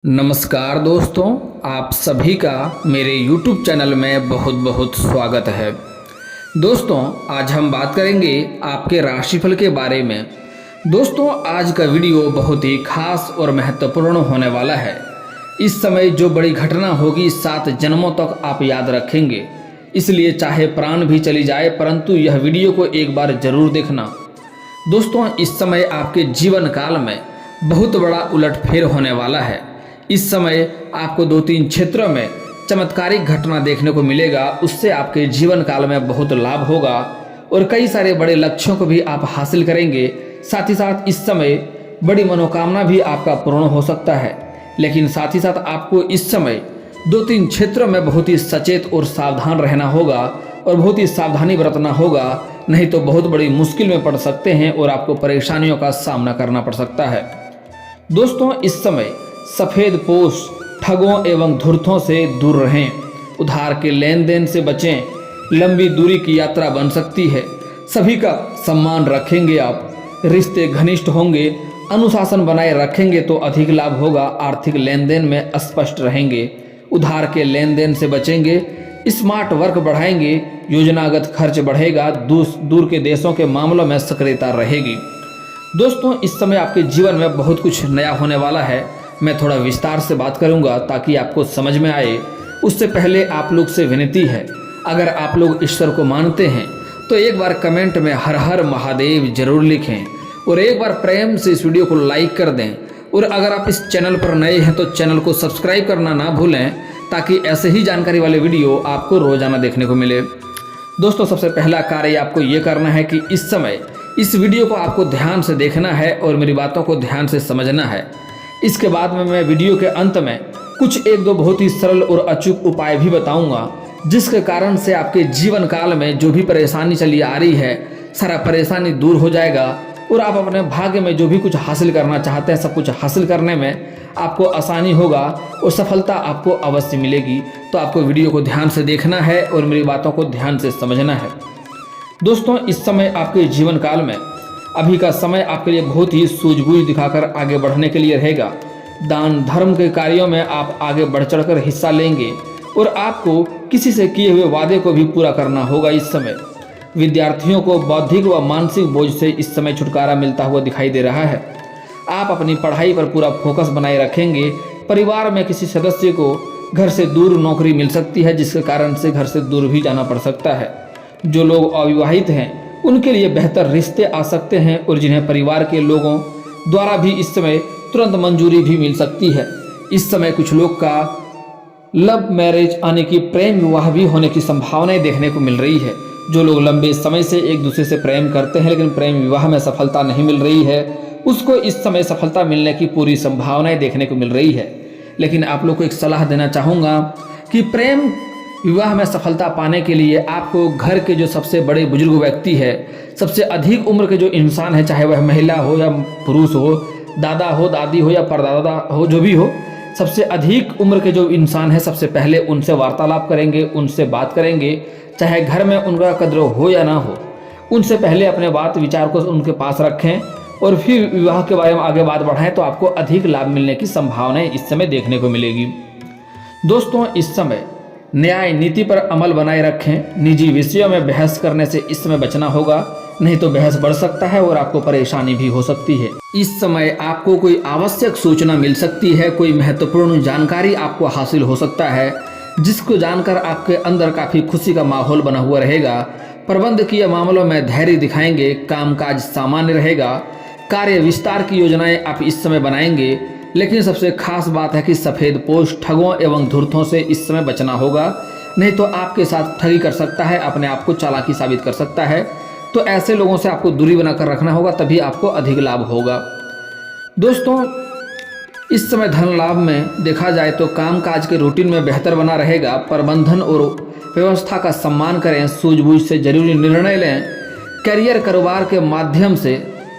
नमस्कार दोस्तों, आप सभी का मेरे YouTube चैनल में बहुत बहुत स्वागत है। दोस्तों, आज हम बात करेंगे आपके राशिफल के बारे में। दोस्तों, आज का वीडियो बहुत ही खास और महत्वपूर्ण होने वाला है। इस समय जो बड़ी घटना होगी 7 जन्मों तक आप याद रखेंगे, इसलिए चाहे प्राण भी चली जाए परंतु यह वीडियो को एक बार जरूर देखना। दोस्तों, इस समय आपके जीवन काल में बहुत बड़ा उलटफेर होने वाला है। इस समय आपको 2-3 क्षेत्रों में चमत्कारिक घटना देखने को मिलेगा, उससे आपके जीवन काल में बहुत लाभ होगा और कई सारे बड़े लक्ष्यों को भी आप हासिल करेंगे। साथ ही साथ इस समय बड़ी मनोकामना भी आपका पूर्ण हो सकता है। लेकिन साथ ही साथ आपको इस समय 2-3 क्षेत्रों में बहुत ही सचेत और सावधान रहना होगा और बहुत ही सावधानी बरतना होगा, नहीं तो बहुत बड़ी मुश्किल में पड़ सकते हैं और आपको परेशानियों का सामना करना पड़ सकता है। दोस्तों, इस समय सफ़ेद पोश, ठगों एवं धूर्तों से दूर रहें। उधार के लेन देन से बचें। लंबी दूरी की यात्रा बन सकती है। सभी का सम्मान रखेंगे आप। रिश्ते घनिष्ठ होंगे। अनुशासन बनाए रखेंगे तो अधिक लाभ होगा। आर्थिक लेन देन में स्पष्ट रहेंगे। उधार के लेन देन से बचेंगे। स्मार्ट वर्क बढ़ाएंगे। योजनागत खर्च बढ़ेगा। दूर के देशों के मामलों में सक्रियता रहेगी। दोस्तों, इस समय आपके जीवन में बहुत कुछ नया होने वाला है। मैं थोड़ा विस्तार से बात करूंगा ताकि आपको समझ में आए। उससे पहले आप लोग से विनती है, अगर आप लोग ईश्वर को मानते हैं तो एक बार कमेंट में हर हर महादेव जरूर लिखें और एक बार प्रेम से इस वीडियो को लाइक कर दें। और अगर आप इस चैनल पर नए हैं तो चैनल को सब्सक्राइब करना ना भूलें, ताकि ऐसे ही जानकारी वाले वीडियो आपको रोजाना देखने को मिले। दोस्तों, सबसे पहला कार्य आपको ये करना है कि इस समय इस वीडियो को आपको ध्यान से देखना है और मेरी बातों को ध्यान से समझना है। इसके बाद में मैं वीडियो के अंत में कुछ 1-2 बहुत ही सरल और अचूक उपाय भी बताऊंगा, जिसके कारण से आपके जीवन काल में जो भी परेशानी चली आ रही है, सारा परेशानी दूर हो जाएगा और आप अपने भाग्य में जो भी कुछ हासिल करना चाहते हैं सब कुछ हासिल करने में आपको आसानी होगा और सफलता आपको अवश्य मिलेगी। तो आपको वीडियो को ध्यान से देखना है और मेरी बातों को ध्यान से समझना है। दोस्तों, इस समय आपके जीवन काल में अभी का समय आपके लिए बहुत ही सूझबूझ दिखाकर आगे बढ़ने के लिए रहेगा। दान धर्म के कार्यों में आप आगे बढ़ चढ़कर हिस्सा लेंगे और आपको किसी से किए हुए वादे को भी पूरा करना होगा। इस समय विद्यार्थियों को बौद्धिक व मानसिक बोझ से इस समय छुटकारा मिलता हुआ दिखाई दे रहा है। आप अपनी पढ़ाई पर पूरा फोकस बनाए रखेंगे। परिवार में किसी सदस्य को घर से दूर नौकरी मिल सकती है, जिसके कारण से घर से दूर भी जाना पड़ सकता है। जो लोग अविवाहित हैं उनके लिए बेहतर रिश्ते आ सकते हैं और जिन्हें परिवार के लोगों द्वारा भी इस समय तुरंत मंजूरी भी मिल सकती है। इस समय कुछ लोग का लव मैरिज आने की, प्रेम विवाह भी होने की संभावनाएं देखने को मिल रही है। जो लोग लंबे समय से एक दूसरे से प्रेम करते हैं लेकिन प्रेम विवाह में सफलता नहीं मिल रही है, उसको इस समय सफलता मिलने की पूरी संभावनाएं देखने को मिल रही है। लेकिन आप लोग को एक सलाह देना चाहूँगा कि प्रेम विवाह में सफलता पाने के लिए आपको घर के जो सबसे बड़े बुजुर्ग व्यक्ति है, सबसे अधिक उम्र के जो इंसान है, चाहे वह महिला हो या पुरुष हो, दादा हो, दादी हो या परदादा हो, जो भी हो, सबसे अधिक उम्र के जो इंसान है सबसे पहले उनसे वार्तालाप करेंगे, उनसे बात करेंगे। चाहे घर में उनका कद्र हो या ना हो, उनसे पहले अपने बात विचार को उनके पास रखें और फिर विवाह के बारे में आगे बात बढ़ाएं तो आपको अधिक लाभ मिलने की संभावनाएं इस समय देखने को मिलेगी। दोस्तों, इस समय न्याय नीति पर अमल बनाए रखें। निजी विषयों में बहस करने से इस समय बचना होगा, नहीं तो बहस बढ़ सकता है और आपको परेशानी भी हो सकती है। इस समय आपको कोई आवश्यक सूचना मिल सकती है, कोई महत्वपूर्ण जानकारी आपको हासिल हो सकता है, जिसको जानकर आपके अंदर काफ़ी खुशी का माहौल बना हुआ रहेगा। प्रबंधकीय मामलों में धैर्य दिखाएंगे। कामकाज सामान्य रहेगा। कार्य विस्तार की योजनाएं आप इस समय बनाएंगे। लेकिन सबसे खास बात है कि सफ़ेद पोश, ठगों एवं धूर्तों से इस समय बचना होगा, नहीं तो आपके साथ ठगी कर सकता है, अपने आप को चालाकी साबित कर सकता है। तो ऐसे लोगों से आपको दूरी बनाकर रखना होगा, तभी आपको अधिक लाभ होगा। दोस्तों, इस समय धन लाभ में देखा जाए तो कामकाज के रूटीन में बेहतर बना रहेगा। प्रबंधन और व्यवस्था का सम्मान करें। सूझबूझ से जरूरी निर्णय लें। करियर कारोबार के माध्यम से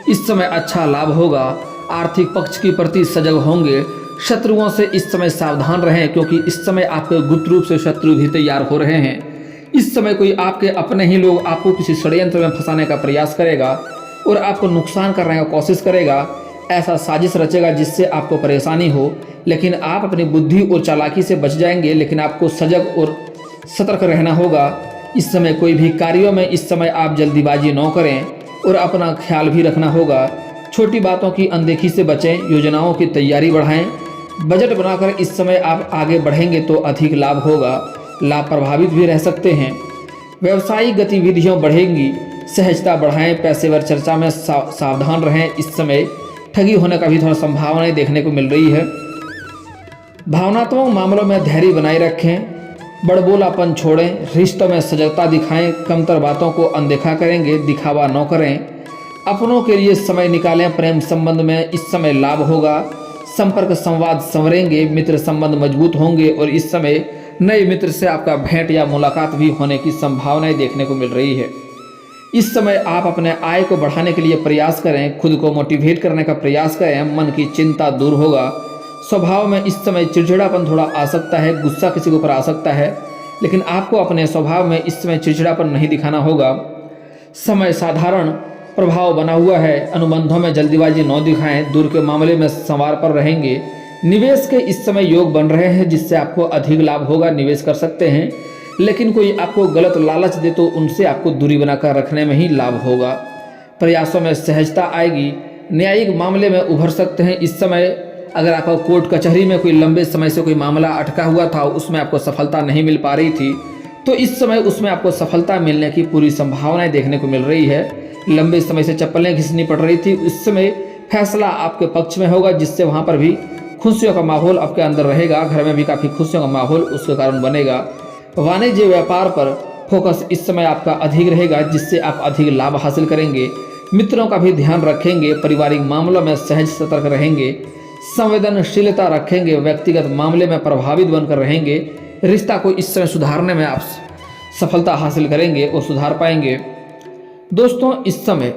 इस समय अच्छा लाभ होगा। आर्थिक पक्ष के प्रति सजग होंगे। शत्रुओं से इस समय सावधान रहें, क्योंकि इस समय आपके गुप्त रूप से शत्रु भी तैयार हो रहे हैं। इस समय कोई आपके अपने ही लोग आपको किसी षड्यंत्र में फंसाने का प्रयास करेगा और आपको नुकसान करने की कोशिश करेगा। ऐसा साजिश रचेगा जिससे आपको परेशानी हो, लेकिन आप अपनी बुद्धि और चालाकी से बच जाएंगे। लेकिन आपको सजग और सतर्क रहना होगा। इस समय कोई भी कार्यों में इस समय आप जल्दीबाजी न करें और अपना ख्याल भी रखना होगा। छोटी बातों की अनदेखी से बचें, योजनाओं की तैयारी बढ़ाएं। बजट बनाकर इस समय आप आगे बढ़ेंगे तो अधिक लाभ होगा। लाभ प्रभावित भी रह सकते हैं। व्यवसायिक गतिविधियों बढ़ेंगी, सहजता बढ़ाएं। पेशेवर चर्चा में सावधान रहें। इस समय ठगी होने का भी थोड़ा संभावनाएं देखने को मिल रही है। भावनात्मक मामलों में धैर्य बनाए रखें, बड़बोलापन छोड़ें, रिश्तों में सजगता दिखाएं। कमतर बातों को अनदेखा करेंगे, दिखावा न करें। अपनों के लिए समय निकालें। प्रेम संबंध में इस समय लाभ होगा। संपर्क संवाद संवरेंगे, मित्र संबंध मजबूत होंगे और इस समय नए मित्र से आपका भेंट या मुलाकात भी होने की संभावनाएं देखने को मिल रही है। इस समय आप अपने आय को बढ़ाने के लिए प्रयास करें, खुद को मोटिवेट करने का प्रयास करें। मन की चिंता दूर होगा। स्वभाव में इस समय चिड़चिड़ापन थोड़ा आ सकता है, गुस्सा किसी के ऊपर आ सकता है, लेकिन आपको अपने स्वभाव में इस समय चिड़चिड़ापन नहीं दिखाना होगा। समय साधारण प्रभाव बना हुआ है। अनुबंधों में जल्दीबाजी न दिखाएं। दूर के मामले में संवार पर रहेंगे। निवेश के इस समय योग बन रहे हैं जिससे आपको अधिक लाभ होगा। निवेश कर सकते हैं, लेकिन कोई आपको गलत लालच दे तो उनसे आपको दूरी बनाकर रखने में ही लाभ होगा। प्रयासों में सहजता आएगी। न्यायिक मामले में उभर सकते हैं। इस समय अगर आपका कोर्ट कचहरी में कोई लंबे समय से कोई मामला अटका हुआ था, उसमें आपको सफलता नहीं मिल पा रही थी, तो इस समय उसमें आपको सफलता मिलने की पूरी संभावनाएं देखने को मिल रही है। लंबे समय से चप्पलें घिसनी पड़ रही थी, उस समय फैसला आपके पक्ष में होगा, जिससे वहाँ पर भी खुशियों का माहौल आपके अंदर रहेगा। घर में भी काफ़ी खुशियों का माहौल उसके कारण बनेगा। वाणिज्य व्यापार पर फोकस इस समय आपका अधिक रहेगा, जिससे आप अधिक लाभ हासिल करेंगे। मित्रों का भी ध्यान रखेंगे। पारिवारिक मामलों में सहज सतर्क रहेंगे। संवेदनशीलता रखेंगे। व्यक्तिगत मामले में प्रभावित बनकर रहेंगे। रिश्ता को इस समय सुधारने में आप सफलता हासिल करेंगे और सुधार पाएंगे। दोस्तों, इस समय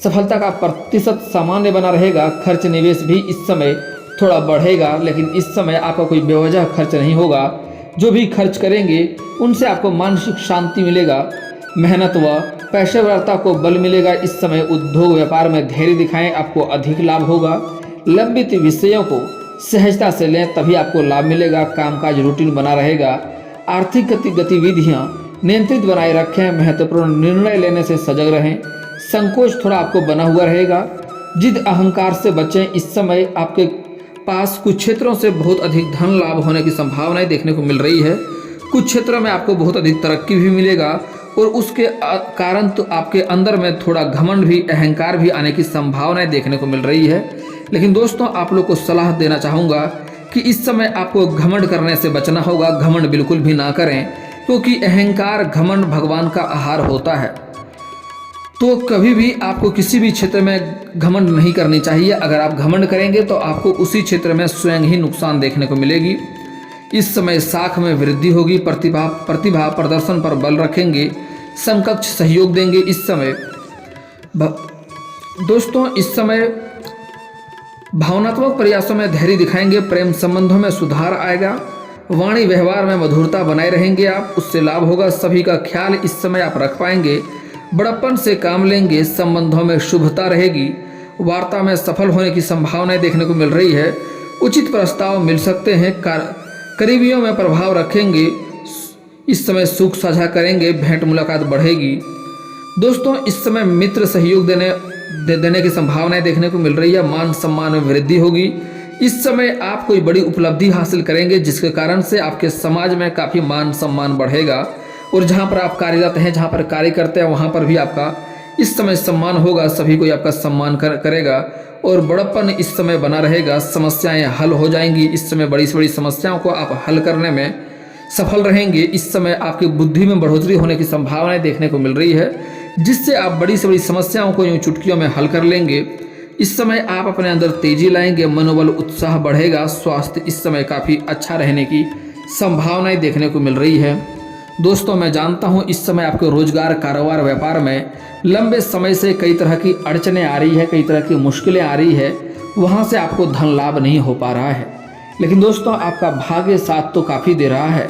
सफलता का प्रतिशत सामान्य बना रहेगा। खर्च निवेश भी इस समय थोड़ा बढ़ेगा, लेकिन इस समय आपका कोई बेवजह खर्च नहीं होगा। जो भी खर्च करेंगे उनसे आपको मानसिक शांति मिलेगा। मेहनत व पेशेवरता को बल मिलेगा। इस समय उद्योग व्यापार में धैर्य दिखाएं, आपको अधिक लाभ होगा। लंबित विषयों को सहजता से लें, तभी आपको लाभ मिलेगा। कामकाज रूटीन बना रहेगा। आर्थिक गतिविधियां नियंत्रित बनाए रखें। महत्वपूर्ण निर्णय लेने से सजग रहें। संकोच थोड़ा आपको बना हुआ रहेगा। जिद अहंकार से बचें। इस समय आपके पास कुछ क्षेत्रों से बहुत अधिक धन लाभ होने की संभावनाएं देखने को मिल रही है। कुछ क्षेत्रों में आपको बहुत अधिक तरक्की भी मिलेगा और उसके कारण तो आपके अंदर में थोड़ा घमंड भी, अहंकार भी आने की संभावनाएं देखने को मिल रही है। लेकिन दोस्तों, आप लोग को सलाह देना चाहूँगा कि इस समय आपको घमंड करने से बचना होगा। घमंड बिल्कुल भी ना करें, क्योंकि अहंकार, घमंड भगवान का आहार होता है। तो कभी भी आपको किसी भी क्षेत्र में घमंड नहीं करनी चाहिए। अगर आप घमंड करेंगे तो आपको उसी क्षेत्र में स्वयं ही नुकसान देखने को मिलेगी। इस समय साख में वृद्धि होगी। प्रतिभा प्रदर्शन पर बल रखेंगे। समकक्ष सहयोग देंगे। इस समय दोस्तों, इस समय भावनात्मक प्रयासों में धैर्य दिखाएंगे। प्रेम संबंधों में सुधार आएगा। वाणी व्यवहार में मधुरता बनाए रहेंगे आप, उससे लाभ होगा। सभी का ख्याल इस समय आप रख पाएंगे। बड़प्पन से काम लेंगे। संबंधों में शुभता रहेगी। वार्ता में सफल होने की संभावनाएं देखने को मिल रही है। उचित प्रस्ताव मिल सकते हैं। करीबियों में प्रभाव रखेंगे। इस समय सुख साझा करेंगे। भेंट मुलाकात बढ़ेगी। दोस्तों, इस समय मित्र सहयोग देने की संभावनाएं देखने को मिल रही है। मान सम्मान में वृद्धि होगी। इस समय आप कोई बड़ी उपलब्धि हासिल करेंगे, जिसके कारण से आपके समाज में काफ़ी मान सम्मान बढ़ेगा। और जहाँ पर आप कार्यरत हैं, जहाँ पर कार्य करते हैं, वहाँ पर भी आपका इस समय सम्मान होगा। सभी कोई आपका सम्मान करेगा और बड़प्पन इस समय बना रहेगा। समस्याएं हल हो जाएंगी। इस समय बड़ी से बड़ी समस्याओं को आप हल करने में सफल रहेंगे। इस समय आपकी बुद्धि में बढ़ोतरी होने की संभावनाएं देखने को मिल रही है, जिससे आप बड़ी से बड़ी समस्याओं को यूँ चुटकियों में हल कर लेंगे। इस समय आप अपने अंदर तेजी लाएंगे। मनोबल उत्साह बढ़ेगा। स्वास्थ्य इस समय काफ़ी अच्छा रहने की संभावनाएं देखने को मिल रही है। दोस्तों, मैं जानता हूं इस समय आपके रोजगार, कारोबार, व्यापार में लंबे समय से कई तरह की अड़चनें आ रही है, कई तरह की मुश्किलें आ रही है। वहां से आपको धन लाभ नहीं हो पा रहा है। लेकिन दोस्तों, आपका भाग्य साथ तो काफ़ी दे रहा है,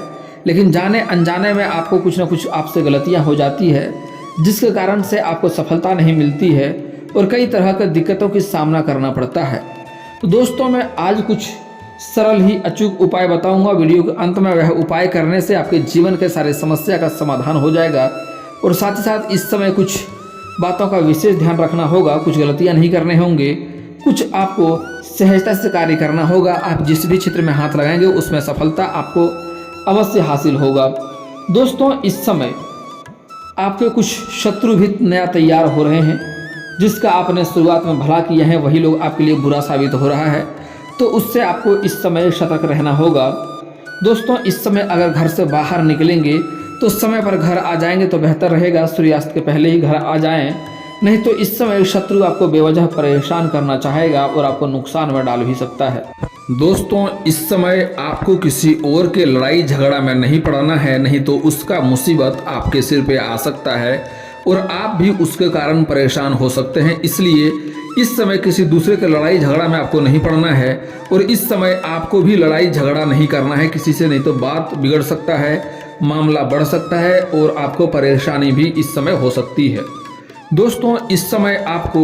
लेकिन जाने अनजाने में आपको कुछ ना कुछ आपसे गलतियां हो जाती है, जिसके कारण से आपको सफलता नहीं मिलती है। और कई तरह की दिक्कतों की सामना करना पड़ता है। तो दोस्तों मैं आज कुछ सरल ही अचूक उपाय बताऊंगा। वीडियो के अंत में वह उपाय करने से आपके जीवन के सारे समस्या का समाधान हो जाएगा। और साथ ही साथ इस समय कुछ बातों का विशेष ध्यान रखना होगा, कुछ गलतियां नहीं करने होंगे, कुछ आपको सहजता से कार्य करना होगा। आप जिस भी क्षेत्र में हाथ लगाएंगे उसमें सफलता आपको अवश्य हासिल होगा। दोस्तों इस समय आपके कुछ शत्रु भी नया तैयार हो रहे हैं, जिसका आपने शुरुआत में भला किया है वही लोग आपके लिए बुरा साबित हो रहा है, तो उससे आपको इस समय सतर्क रहना होगा। दोस्तों इस समय अगर घर से बाहर निकलेंगे तो समय पर घर आ जाएंगे तो बेहतर रहेगा। सूर्यास्त के पहले ही घर आ जाएं, नहीं तो इस समय शत्रु आपको बेवजह परेशान करना चाहेगा और आपको नुकसान में डाल भी सकता है। दोस्तों इस समय आपको किसी और के लड़ाई झगड़ा में नहीं पड़ना है, नहीं तो उसका मुसीबत आपके सिर पे आ सकता है और आप भी उसके कारण परेशान हो सकते हैं। इसलिए इस समय किसी दूसरे के लड़ाई झगड़ा में आपको नहीं पड़ना है और इस समय आपको भी लड़ाई झगड़ा नहीं करना है किसी से, नहीं तो बात बिगड़ सकता है, मामला बढ़ सकता है और आपको परेशानी भी इस समय हो सकती है। दोस्तों इस समय आपको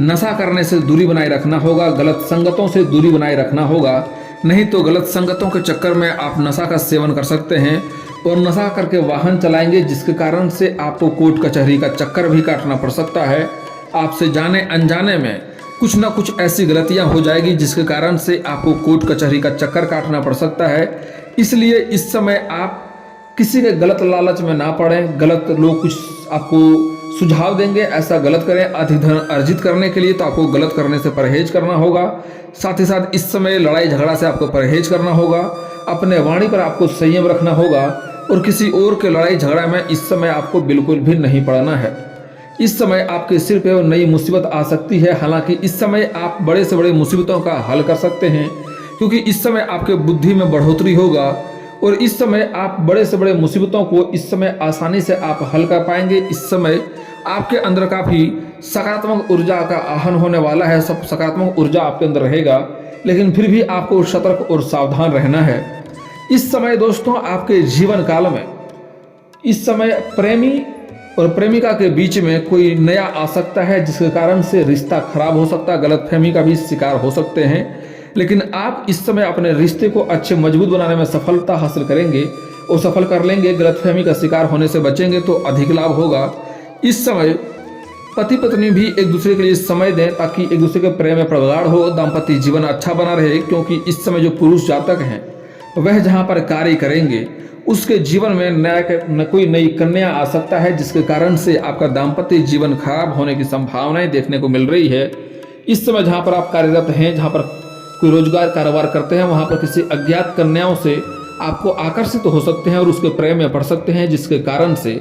नशा करने से दूरी बनाए रखना होगा, गलत संगतों से दूरी बनाए रखना होगा, नहीं तो गलत संगतों के चक्कर में आप नशा का सेवन कर सकते हैं और नशा करके वाहन चलाएंगे, जिसके कारण से आपको कोर्ट कचहरी का चक्कर भी काटना पड़ सकता है। आपसे जाने अनजाने में कुछ ना कुछ ऐसी गलतियां हो जाएगी जिसके कारण से आपको कोर्ट कचहरी का चक्कर काटना पड़ सकता है। इसलिए इस समय आप किसी के गलत लालच में ना पड़ें। गलत लोग कुछ आपको सुझाव देंगे, ऐसा गलत करें अधिक धन अर्जित करने के लिए, तो आपको गलत करने से परहेज करना होगा। साथ ही साथ इस समय लड़ाई झगड़ा से आपको परहेज करना होगा, अपने वाणी पर आपको संयम रखना होगा और किसी और के लड़ाई झगड़ा में इस समय आपको बिल्कुल भी नहीं पड़ना है। इस समय आपके सिर पे नई मुसीबत आ सकती है। हालांकि इस समय आप बड़े से बड़े मुसीबतों का हल कर सकते हैं, क्योंकि इस समय आपके बुद्धि में बढ़ोतरी होगा और इस समय आप बड़े से बड़े मुसीबतों को इस समय आसानी से आप हल कर पाएंगे। इस समय आपके अंदर काफ़ी सकारात्मक ऊर्जा का आहन होने वाला है, सब सकारात्मक ऊर्जा आपके अंदर रहेगा, लेकिन फिर भी आपको सतर्क और सावधान रहना है। इस समय दोस्तों आपके जीवन काल में इस समय प्रेमी और प्रेमिका के बीच में कोई नया आ सकता है, जिसके कारण से रिश्ता खराब हो सकता है, गलतफहमी का भी शिकार हो सकते हैं। लेकिन आप इस समय अपने रिश्ते को अच्छे मजबूत बनाने में सफलता हासिल करेंगे और सफल कर लेंगे। गलतफहमी का शिकार होने से बचेंगे तो अधिक लाभ होगा। इस समय पति पत्नी भी एक दूसरे के लिए समय दें ताकि एक दूसरे के प्रेम में प्रगाढ़ हो, दाम्पत्य जीवन अच्छा बना रहे, क्योंकि इस समय जो पुरुष जातक हैं वह जहाँ पर कार्य करेंगे उसके जीवन में कोई नई कन्या आ सकता है, जिसके कारण से आपका दाम्पत्य जीवन खराब होने की संभावनाएं देखने को मिल रही है। इस समय जहाँ पर आप कार्यरत हैं, जहाँ पर कोई रोजगार कारोबार करते हैं, वहाँ पर किसी अज्ञात कन्याओं से आपको आकर्षित हो सकते हैं और उसके प्रेम में पड़ सकते हैं, जिसके कारण से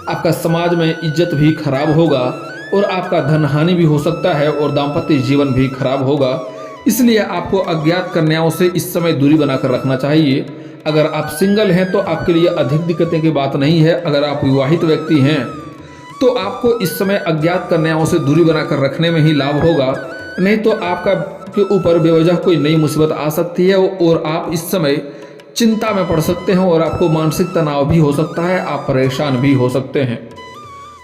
आपका समाज में इज्जत भी खराब होगा और आपका धन हानि भी हो सकता है और दाम्पत्य जीवन भी खराब होगा। इसलिए आपको अज्ञात कन्याओं से इस समय दूरी बनाकर रखना चाहिए। अगर आप सिंगल हैं तो आपके लिए अधिक दिक्कतें की बात नहीं है। अगर आप विवाहित व्यक्ति हैं तो आपको इस समय अज्ञात कन्याओं से दूरी बनाकर रखने में ही लाभ होगा, नहीं तो आपका के ऊपर बेवजह कोई नई मुसीबत आ सकती है और आप इस समय चिंता में पड़ सकते हैं और आपको मानसिक तनाव भी हो सकता है, आप परेशान भी हो सकते हैं।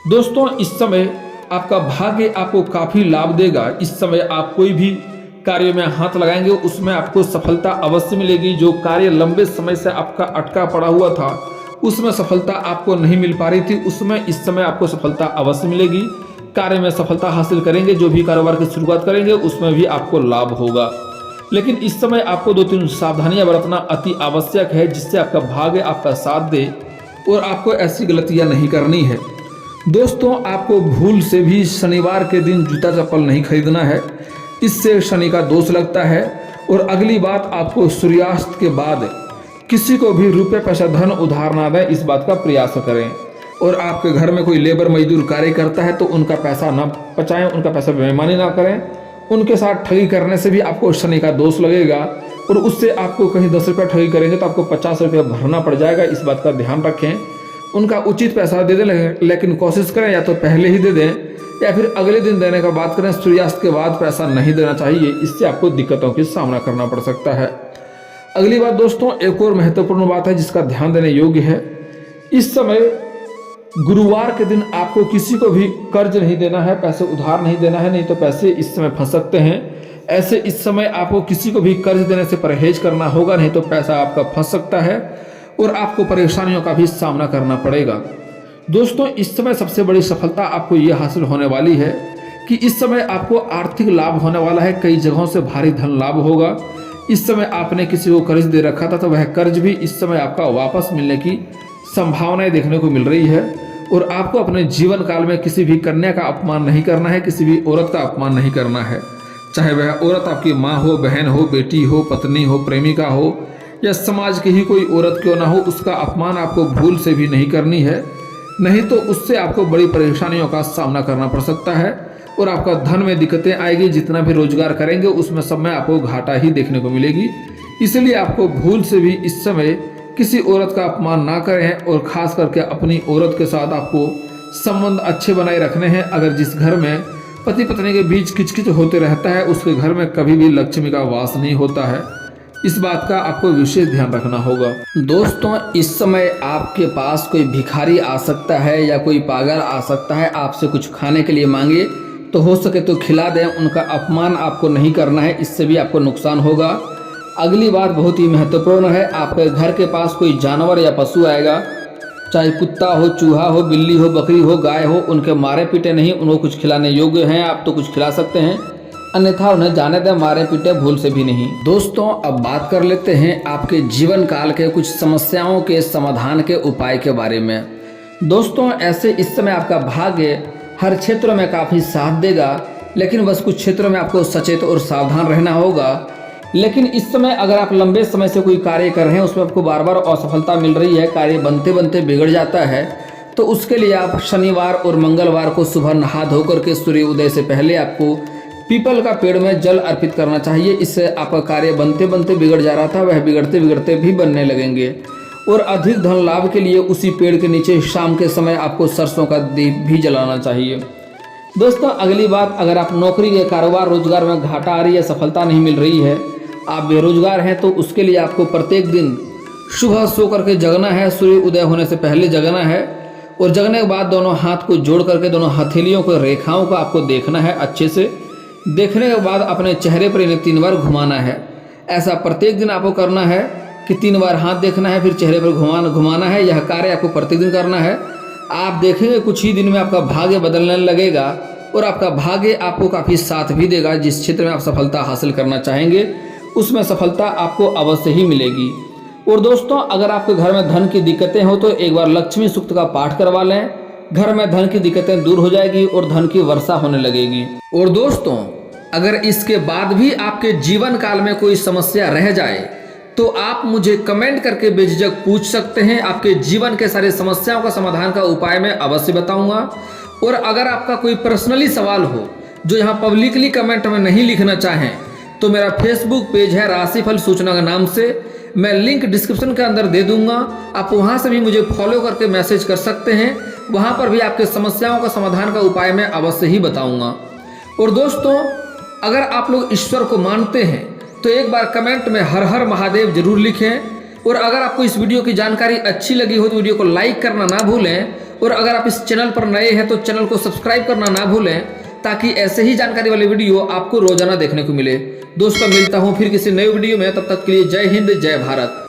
दोस्तों इस समय आपका भाग्य आपको काफ़ी लाभ देगा। इस समय आप कोई भी कार्य में हाथ लगाएंगे उसमें आपको सफलता अवश्य मिलेगी। जो कार्य लंबे समय से आपका अटका पड़ा हुआ था उसमें सफलता आपको नहीं मिल पा रही थी, उसमें इस समय आपको सफलता अवश्य मिलेगी। कार्य में सफलता हासिल करेंगे, जो भी कारोबार की शुरुआत करेंगे उसमें भी आपको लाभ होगा। लेकिन इस समय आपको 2-3 सावधानियां बरतना अति आवश्यक है, जिससे आपका भाग्य आपका साथ दे और आपको ऐसी गलतियां नहीं करनी है। दोस्तों आपको भूल से भी शनिवार के दिन जूता चप्पल नहीं खरीदना है, इससे शनि का दोष लगता है। और अगली बात, आपको सूर्यास्त के बाद किसी को भी रुपये पैसा धन उधार ना दें, इस बात का प्रयास करें। और आपके घर में कोई लेबर मजदूर कार्य करता है तो उनका पैसा ना बचाएं, उनका पैसा बेईमानी ना करें। उनके साथ ठगी करने से भी आपको शनि का दोष लगेगा और उससे आपको कहीं 10 रुपये ठगी करेंगे तो आपको 50 रुपये भरना पड़ जाएगा, इस बात का ध्यान रखें। उनका उचित पैसा दे दें, लेकिन कोशिश करें या तो पहले ही दे दें या फिर अगले दिन देने का बात करें। सूर्यास्त के बाद पैसा नहीं देना चाहिए, इससे आपको दिक्कतों की सामना करना पड़ सकता है। अगली बात दोस्तों, एक और महत्वपूर्ण बात है जिसका ध्यान देने योग्य है। इस समय गुरुवार के दिन आपको किसी को भी कर्ज नहीं देना है, पैसे उधार नहीं देना है, नहीं तो पैसे इस समय फंस सकते हैं। ऐसे इस समय आपको किसी को भी कर्ज देने से परहेज करना होगा, नहीं तो पैसा आपका फंस सकता है और आपको परेशानियों का भी सामना करना पड़ेगा। दोस्तों, इस समय सबसे बड़ी सफलता आपको ये हासिल होने वाली है कि इस समय आपको आर्थिक लाभ होने वाला है। कई जगहों से भारी धन लाभ होगा। इस समय आपने किसी को कर्ज दे रखा था तो वह कर्ज भी इस समय आपका वापस मिलने की संभावनाएं देखने को मिल रही है। और आपको अपने जीवन काल में किसी भी कन्या का अपमान नहीं करना है, किसी भी औरत का अपमान नहीं करना है। चाहे वह औरत आपकी माँ हो, बहन हो, बेटी हो, पत्नी हो, प्रेमिका हो या समाज की ही कोई औरत क्यों ना हो, उसका अपमान आपको भूल से भी नहीं करनी है, नहीं तो उससे आपको बड़ी परेशानियों का सामना करना पड़ सकता है और आपका धन में दिक्कतें आएगी। जितना भी रोजगार करेंगे उसमें सब में आपको घाटा ही देखने को मिलेगी। इसलिए आपको भूल से भी इस समय किसी औरत का अपमान ना करें और खास करके अपनी औरत के साथ आपको संबंध अच्छे बनाए रखने हैं। अगर जिस घर में पति पत्नी के बीच किचकिच होते रहता है उसके घर में कभी भी लक्ष्मी का वास नहीं होता है। इस बात का आपको विशेष ध्यान रखना होगा। दोस्तों, इस समय आपके पास कोई भिखारी आ सकता है या कोई पागल आ सकता है, आपसे कुछ खाने के लिए मांगे तो हो सके तो खिला दें। उनका अपमान आपको नहीं करना है, इससे भी आपको नुकसान होगा। अगली बात बहुत ही महत्वपूर्ण है। आपके घर के पास कोई जानवर या पशु आएगा, चाहे कुत्ता हो, चूहा हो, बिल्ली हो, बकरी हो, गाय हो, उनके मारे पीटे नहीं, उनको कुछ खिलाने योग्य हैं आप तो कुछ खिला सकते हैं, अन्यथा उन्हें जाने दें, मारे पीटे भूल से भी नहीं। दोस्तों, अब बात कर लेते हैं आपके जीवन काल के कुछ समस्याओं के समाधान के उपाय के बारे में। दोस्तों, ऐसे इस समय आपका भाग्य हर क्षेत्र में काफ़ी साथ देगा, लेकिन बस कुछ क्षेत्रों में आपको सचेत और सावधान रहना होगा। लेकिन इस समय अगर आप लंबे समय से कोई कार्य कर रहे हैं, उसमें आपको बार बार असफलता मिल रही है, कार्य बनते बनते बिगड़ जाता है, तो उसके लिए आप शनिवार और मंगलवार को सुबह नहा धोकर के सूर्य उदय से पहले आपको पीपल का पेड़ में जल अर्पित करना चाहिए। इससे आपका कार्य बनते बनते बिगड़ जा रहा था वह बिगड़ते बिगड़ते भी बनने लगेंगे। और अधिक धन लाभ के लिए उसी पेड़ के नीचे शाम के समय आपको सरसों का दीप भी जलाना चाहिए। दोस्तों, अगली बात, अगर आप नौकरी के कारोबार रोजगार में घाटा आ रही है, सफलता नहीं मिल रही है, आप बेरोजगार हैं, तो उसके लिए आपको प्रत्येक दिन सुबह सो करके जगना है, सूर्य उदय होने से पहले जगना है और जगने के बाद दोनों हाथ को जोड़ करके दोनों हथेलियों को रेखाओं को आपको देखना है अच्छे से। देखने के बाद अपने चेहरे पर इन्हें 3 बार घुमाना है। ऐसा प्रत्येक दिन आपको करना है कि 3 बार हाथ देखना है, फिर चेहरे पर घुमाना है। यह कार्य आपको प्रत्येक दिन करना है। आप देखेंगे कुछ ही दिन में आपका भाग्य बदलने लगेगा और आपका भाग्य आपको काफ़ी साथ भी देगा। जिस क्षेत्र में आप सफलता हासिल करना चाहेंगे उसमें सफलता आपको अवश्य ही मिलेगी। और दोस्तों, अगर आपके घर में धन की दिक्कतें हो तो एक बार लक्ष्मी सूक्त का पाठ करवा लें, घर में धन की दिक्कतें दूर हो जाएगी और धन की वर्षा होने लगेगी। और दोस्तों, अगर इसके बाद भी आपके जीवन काल में कोई समस्या रह जाए तो आप मुझे कमेंट करके बेझिझक पूछ सकते हैं। आपके जीवन के सारे समस्याओं का समाधान का उपाय मैं अवश्य बताऊंगा। और अगर आपका कोई पर्सनली सवाल हो जो यहाँ पब्लिकली कमेंट में नहीं लिखना चाहें तो मेरा फेसबुक पेज है राशिफल सूचना के नाम से, मैं लिंक डिस्क्रिप्शन के अंदर दे दूंगा। आप वहां से भी मुझे फॉलो करके मैसेज कर सकते हैं। वहां पर भी आपके समस्याओं का समाधान का उपाय मैं अवश्य ही बताऊंगा। और दोस्तों, अगर आप लोग ईश्वर को मानते हैं तो एक बार कमेंट में हर हर महादेव जरूर लिखें। और अगर आपको इस वीडियो की जानकारी अच्छी लगी हो तो वीडियो को लाइक करना ना भूलें। और अगर आप इस चैनल पर नए हैं तो चैनल को सब्सक्राइब करना ना भूलें, ताकि ऐसे ही जानकारी वाले वीडियो आपको रोजाना देखने को मिले। दोस्तों, मिलता हूं फिर किसी नए वीडियो में, तब तक के लिए जय हिंद, जय भारत।